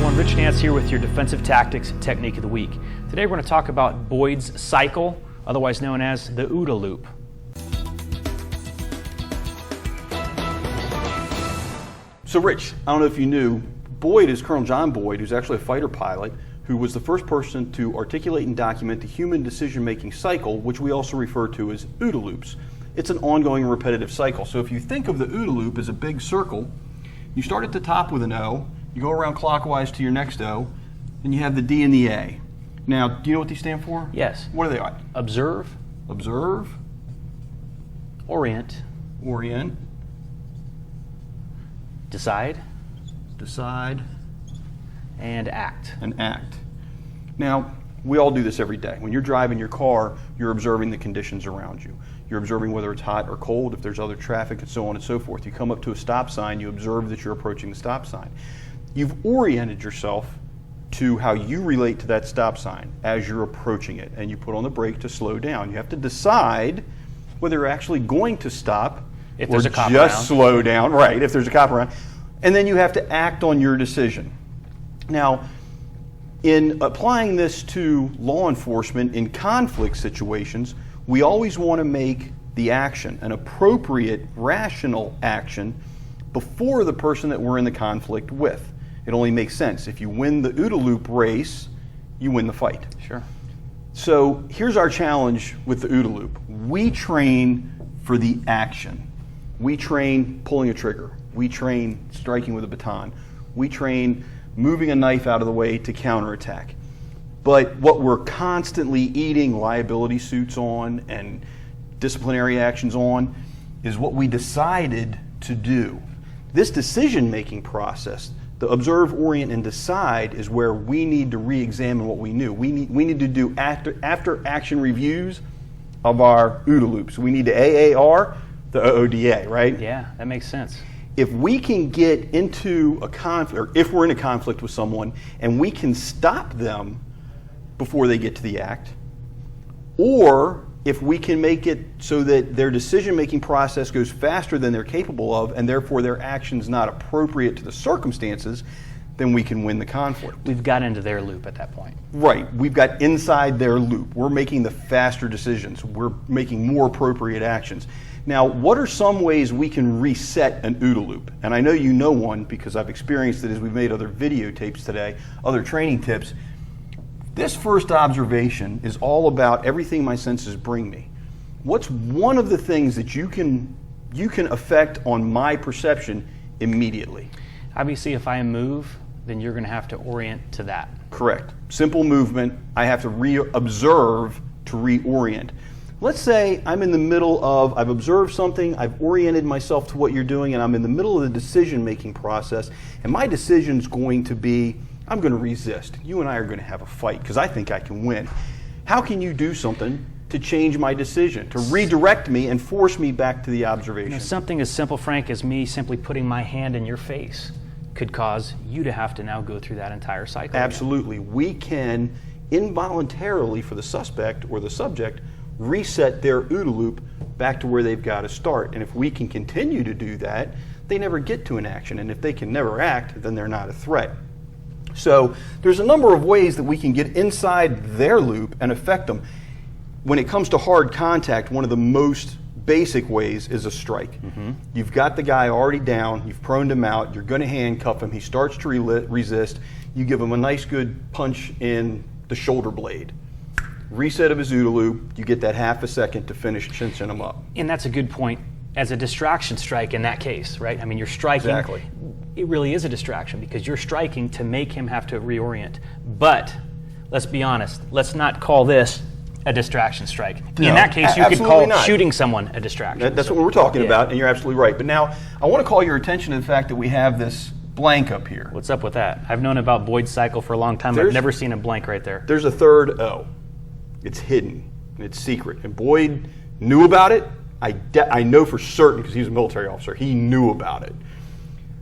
everyone, Rich Nance here with your Defensive Tactics Technique of the Week. Today we're going to talk about Boyd's cycle, otherwise known as the Ooda Loop. So Rich, I don't know if you knew, Boyd is Colonel John Boyd, who's actually a fighter pilot, who was the first person to articulate and document the human decision-making cycle, which we also refer to as Ooda Loops. It's an ongoing repetitive cycle. So if you think of the Ooda Loop as a big circle, you start at the top with an O, you go around clockwise to your next O, and you have the D and the A. Now, do you know what these stand for? Yes. What are they? Observe. Observe. Orient. Orient. Decide. Decide. And act. And act. Now, we all do this every day. When you're driving your car, you're observing the conditions around you. You're observing whether it's hot or cold, if there's other traffic, and so on and so forth. You come up to a stop sign, you observe that you're approaching the stop sign. You've oriented yourself to how you relate to that stop sign as you're approaching it, and you put on the brake to slow down. You have to decide whether you're actually going to stop if or there's a cop just around. Slow down, right, if there's a cop around. And then you have to act on your decision. Now, in applying this to law enforcement in conflict situations, we always want to make the action an appropriate, rational action before the person that we're in the conflict with. It only makes sense. If you win the Ooda Loop race, you win the fight. Sure. So here's our challenge with the Ooda Loop. We train for the action. We train pulling a trigger. We train striking with a baton. We train moving a knife out of the way to counterattack. But what we're constantly eating liability suits on and disciplinary actions on is what we decided to do. This decision-making process, the observe, orient, and decide, is where we need to re-examine what we knew. We need to do after-action reviews of our Ooda Loops. We need to AAR, the OODA, right? Yeah, that makes sense. If we can get into a conflict, or if we're in a conflict with someone, and we can stop them before they get to the act, or if we can make it so that their decision-making process goes faster than they're capable of, and therefore their action's not appropriate to the circumstances, then we can win the conflict. We've got into their loop at that point. Right. We've got inside their loop. We're making the faster decisions. We're making more appropriate actions. Now, what are some ways we can reset an Ooda Loop? And I know you know one because I've experienced it as we've made other videotapes today, other training tips. This first observation is all about everything my senses bring me. What's one of the things that you can affect on my perception immediately? Obviously, if I move, then you're going to have to orient to that. Correct. Simple movement. I have to re-observe to reorient. Let's say I'm in the middle of, I've observed something, I've oriented myself to what you're doing, and I'm in the middle of the decision-making process, and my decision's going to be, I'm going to resist. You and I are going to have a fight because I think I can win. How can you do something to change my decision, to redirect me and force me back to the observation? You know, something as simple, Frank, as me simply putting my hand in your face could cause you to have to now go through that entire cycle. Absolutely. Again. We can involuntarily, for the suspect or the subject, reset their Ooda Loop back to where they've got to start. And if we can continue to do that, they never get to an action. And if they can never act, then they're not a threat. So there's a number of ways that we can get inside their loop and affect them. When it comes to hard contact, one of the most basic ways is a strike. Mm-hmm. You've got the guy already down, you've proned him out, you're going to handcuff him, he starts to resist, you give him a nice good punch in the shoulder blade. Reset of his Ooda Loop, you get that half a second to finish cinching him up. And that's a good point as a distraction strike in that case, right? I mean, you're striking. Exactly. It really is a distraction because you're striking to make him have to reorient. But let's be honest, let's not call this a distraction strike. No, in that case, you could call not. shooting someone a distraction. That's what we're talking about, and you're absolutely right. But now, I want to call your attention to the fact that we have this blank up here. What's up with that? I've known about Boyd's cycle for a long time. I've never seen a blank right there. There's a third O. It's hidden, and it's secret. And Boyd knew about it. I know for certain because he's a military officer. He knew about it.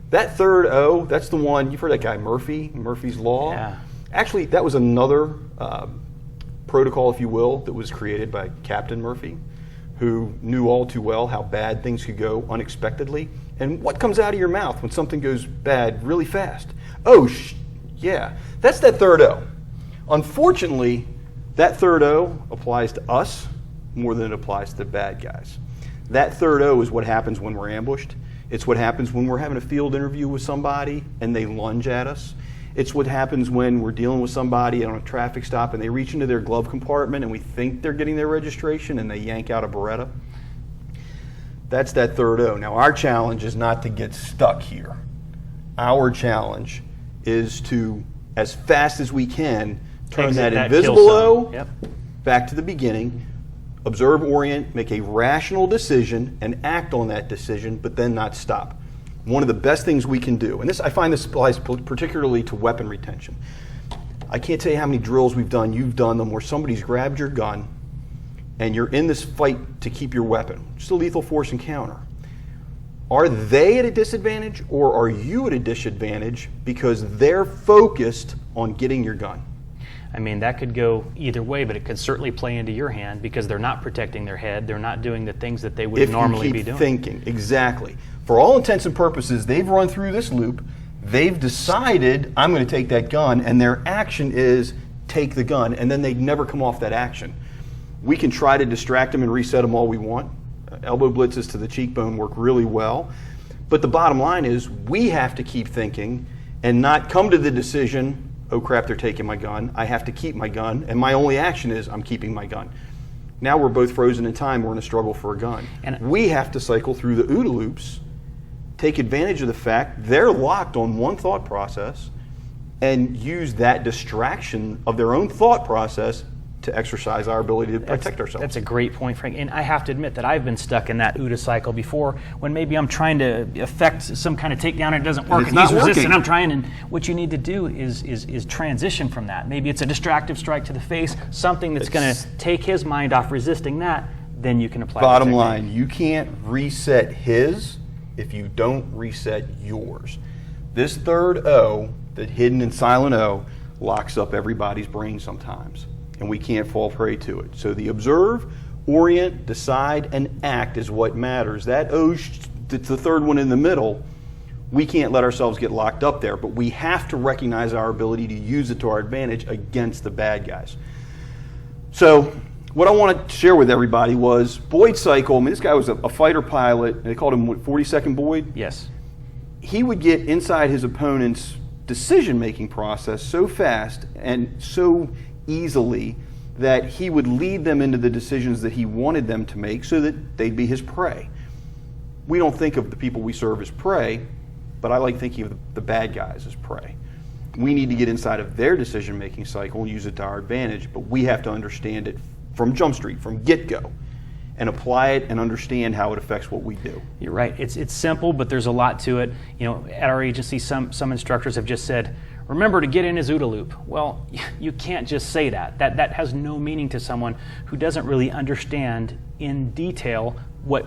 That third O, that's the one, you've heard that guy Murphy's Law? Yeah. Actually, that was another protocol, if you will, that was created by Captain Murphy, who knew all too well how bad things could go unexpectedly. And what comes out of your mouth when something goes bad really fast? Oh, Yeah, that's that third O. Unfortunately, that third O applies to us more than it applies to the bad guys. That third O is what happens when we're ambushed. It's what happens when we're having a field interview with somebody and they lunge at us. It's what happens when we're dealing with somebody on a traffic stop and they reach into their glove compartment and we think they're getting their registration and they yank out a Beretta. That's that third O. Now, our challenge is not to get stuck here. Our challenge is to, as fast as we can, turn Exit that that invisible kill O zone. Yep. back to the beginning, observe, orient, make a rational decision, and act on that decision, but then not stop. One of the best things we can do, and this I find this applies particularly to weapon retention. I can't tell you how many drills we've done, you've done them, where somebody's grabbed your gun and you're in this fight to keep your weapon. Just a lethal force encounter. Are they at a disadvantage or are you at a disadvantage because they're focused on getting your gun? I mean, that could go either way, but it could certainly play into your hand because they're not protecting their head. They're not doing the things that they would normally be doing. If you keep thinking, exactly. For all intents and purposes, they've run through this loop. They've decided, I'm going to take that gun, and their action is take the gun, and then they never come off that action. We can try to distract them and reset them all we want. Elbow blitzes to the cheekbone work really well. But the bottom line is we have to keep thinking and not come to the decision, oh crap, they're taking my gun. I have to keep my gun, and my only action is I'm keeping my gun. Now we're both frozen in time. We're in a struggle for a gun. And we have to cycle through the OODA loops, take advantage of the fact they're locked on one thought process, and use that distraction of their own thought process to exercise our ability to protect ourselves. That's a great point, Frank. And I have to admit that I've been stuck in that OODA cycle before when maybe I'm trying to effect some kind of takedown and it doesn't work. And he's resistant. I'm trying, and what you need to do is transition from that. Maybe it's a distractive strike to the face, something that's going to take his mind off resisting that, then you can apply the Bottom technique. line, you can't reset his if you don't reset yours. This third O, that hidden and silent O, locks up everybody's brain sometimes, and we can't fall prey to it. So the observe, orient, decide, and act is what matters. That O, that's the third one in the middle, we can't let ourselves get locked up there, but we have to recognize our ability to use it to our advantage against the bad guys. So what I wanted to share with everybody was Boyd's cycle. I mean, this guy was a fighter pilot, and they called him, what, 42nd Boyd? Yes. He would get inside his opponent's decision-making process so fast and so easily that he would lead them into the decisions that he wanted them to make so that they'd be his prey. We don't think of the people we serve as prey, but I like thinking of the bad guys as prey. We need to get inside of their decision-making cycle and use it to our advantage, but we have to understand it from Jump Street, from get-go, and apply it and understand how it affects what we do. You're right. It's simple, but there's a lot to it. You know, at our agency, some instructors have just said, remember to get in his OODA loop. Well, you can't just say that. That has no meaning to someone who doesn't really understand in detail what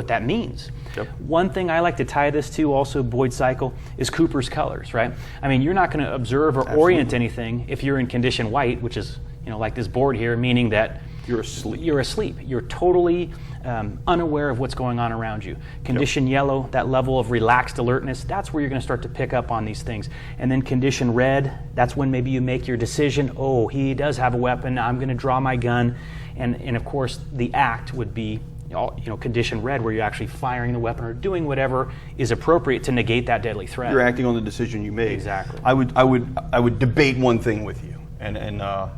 that means. Yep. One thing I like to tie this to also, Boyd's cycle, is Cooper's colors, right? I mean, you're not going to observe or orient anything if you're in condition white, which is, you know, like this board here, meaning that You're asleep. You're asleep. You're totally unaware of what's going on around you. Condition yellow, that level of relaxed alertness, that's where you're going to start to pick up on these things. And then condition red, that's when maybe you make your decision, oh, he does have a weapon, I'm going to draw my gun. And of course, the act would be, you know, condition red, where you're actually firing the weapon or doing whatever is appropriate to negate that deadly threat. You're acting on the decision you made. Exactly. I would debate one thing with you, and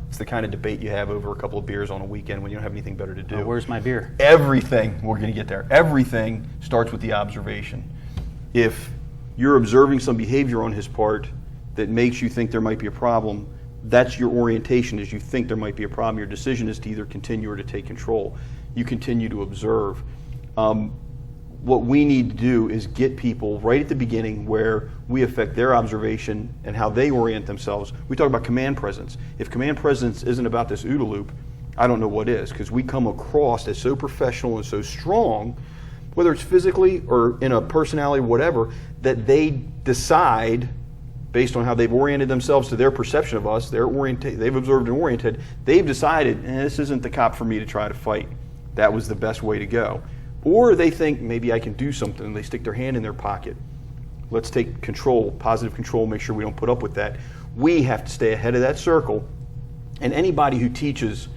it's the kind of debate you have over a couple of beers on a weekend when you don't have anything better to do. Where's my beer? Everything, we're going to get there, everything starts with the observation. If you're observing some behavior on his part that makes you think there might be a problem, that's your orientation, is you think there might be a problem. Your decision is to either continue or to take control. You continue to observe. What we need to do is get people right at the beginning where we affect their observation and how they orient themselves. We talk about command presence. If command presence isn't about this OODA loop, I don't know what is, because we come across as so professional and so strong, whether it's physically or in a personality, whatever, that they decide, based on how they've oriented themselves to their perception of us, they've observed and oriented, they've decided, this isn't the cop for me to try to fight. That was the best way to go. Or they think, maybe I can do something, and they stick their hand in their pocket. Let's take control, positive control, make sure we don't put up with that. We have to stay ahead of that circle, and anybody who teaches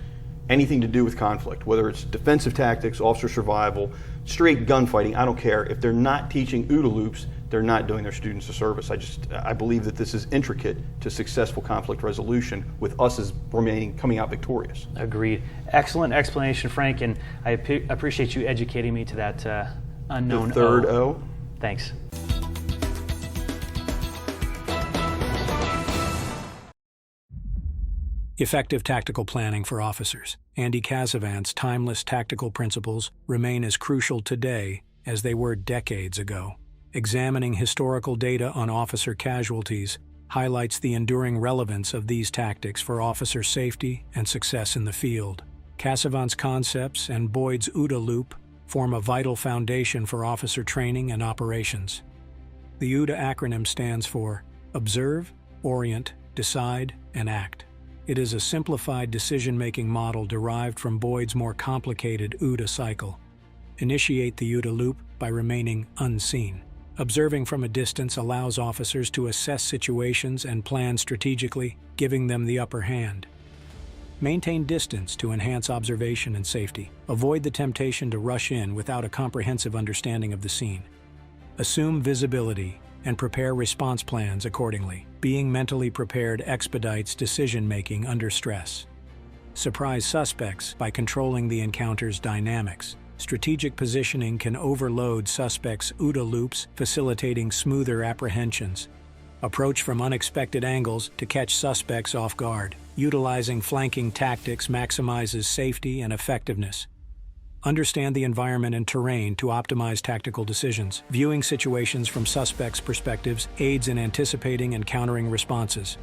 anything to do with conflict, whether it's defensive tactics, officer survival, straight gunfighting, I don't care. If they're not teaching OODA loops, they're not doing their students a service. I believe that this is intricate to successful conflict resolution with us as coming out victorious. Agreed. Excellent explanation, Frank, and I appreciate you educating me to that unknown The third O. O. Thanks. Effective tactical planning for officers. Andy Casavant's timeless tactical principles remain as crucial today as they were decades ago. Examining historical data on officer casualties highlights the enduring relevance of these tactics for officer safety and success in the field. Casavant's concepts and Boyd's OODA Loop form a vital foundation for officer training and operations. The OODA acronym stands for Observe, Orient, Decide, and Act. It is a simplified decision-making model derived from Boyd's more complicated OODA cycle. Initiate the OODA loop by remaining unseen. Observing from a distance allows officers to assess situations and plan strategically, giving them the upper hand. Maintain distance to enhance observation and safety. Avoid the temptation to rush in without a comprehensive understanding of the scene. Assume visibility and prepare response plans accordingly. Being mentally prepared expedites decision-making under stress. Surprise suspects by controlling the encounter's dynamics. Strategic positioning can overload suspects' OODA loops, facilitating smoother apprehensions. Approach from unexpected angles to catch suspects off guard. Utilizing flanking tactics maximizes safety and effectiveness. Understand the environment and terrain to optimize tactical decisions. Viewing situations from suspects' perspectives aids in anticipating and countering responses.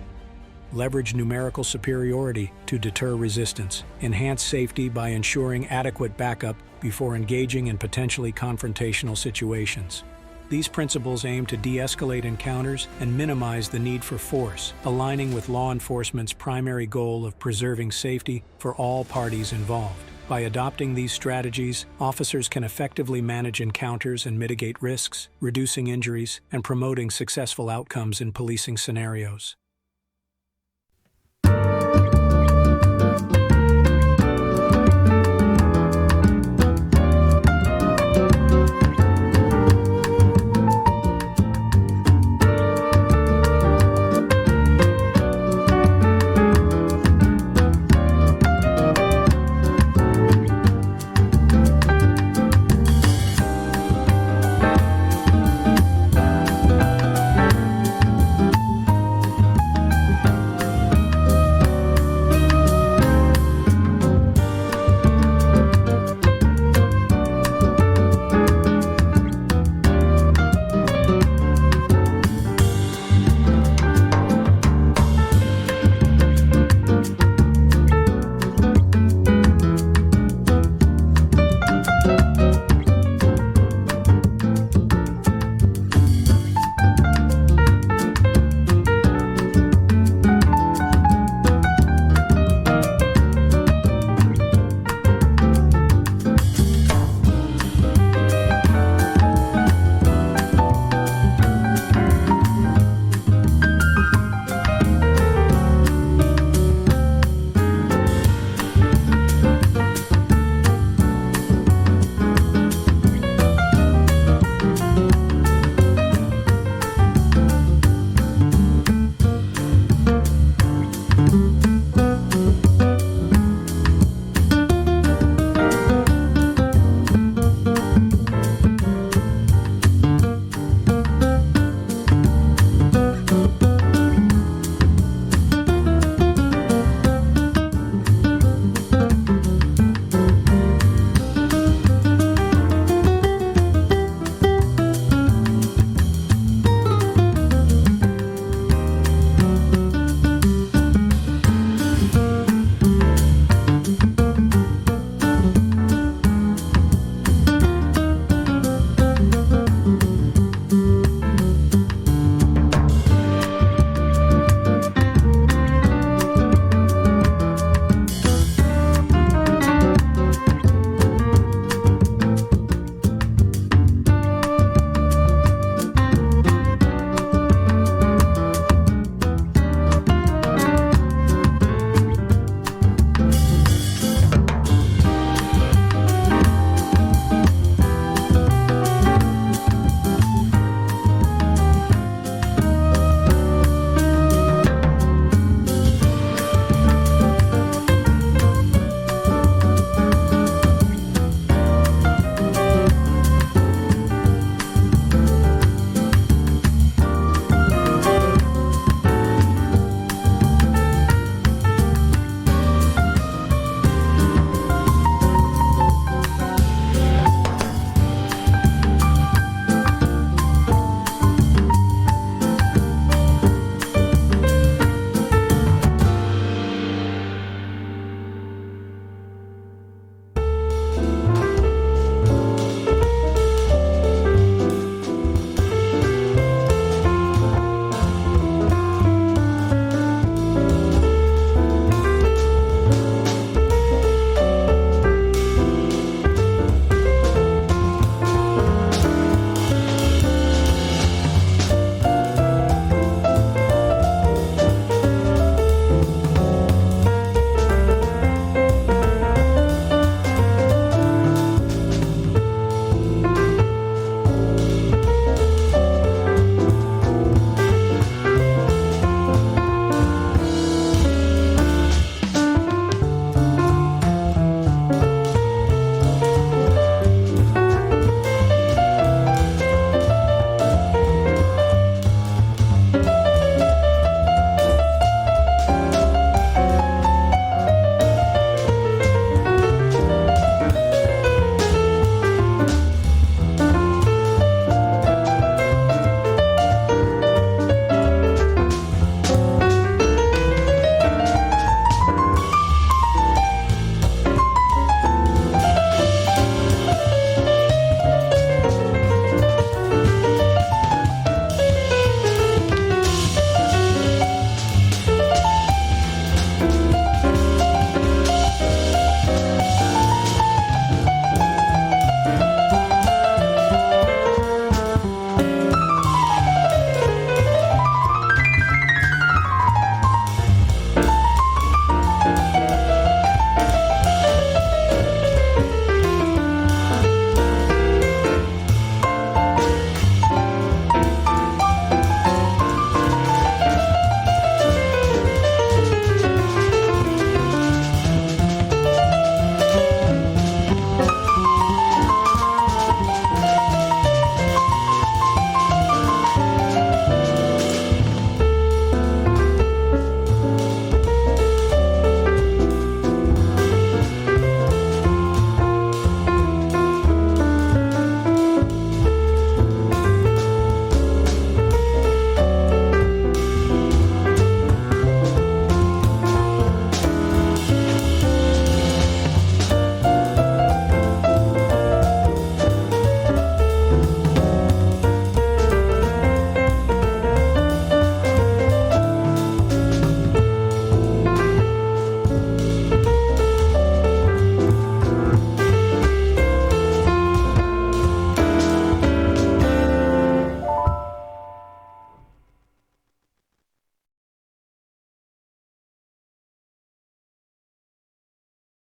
Leverage numerical superiority to deter resistance. Enhance safety by ensuring adequate backup before engaging in potentially confrontational situations. These principles aim to de-escalate encounters and minimize the need for force, aligning with law enforcement's primary goal of preserving safety for all parties involved. By adopting these strategies, officers can effectively manage encounters and mitigate risks, reducing injuries and promoting successful outcomes in policing scenarios.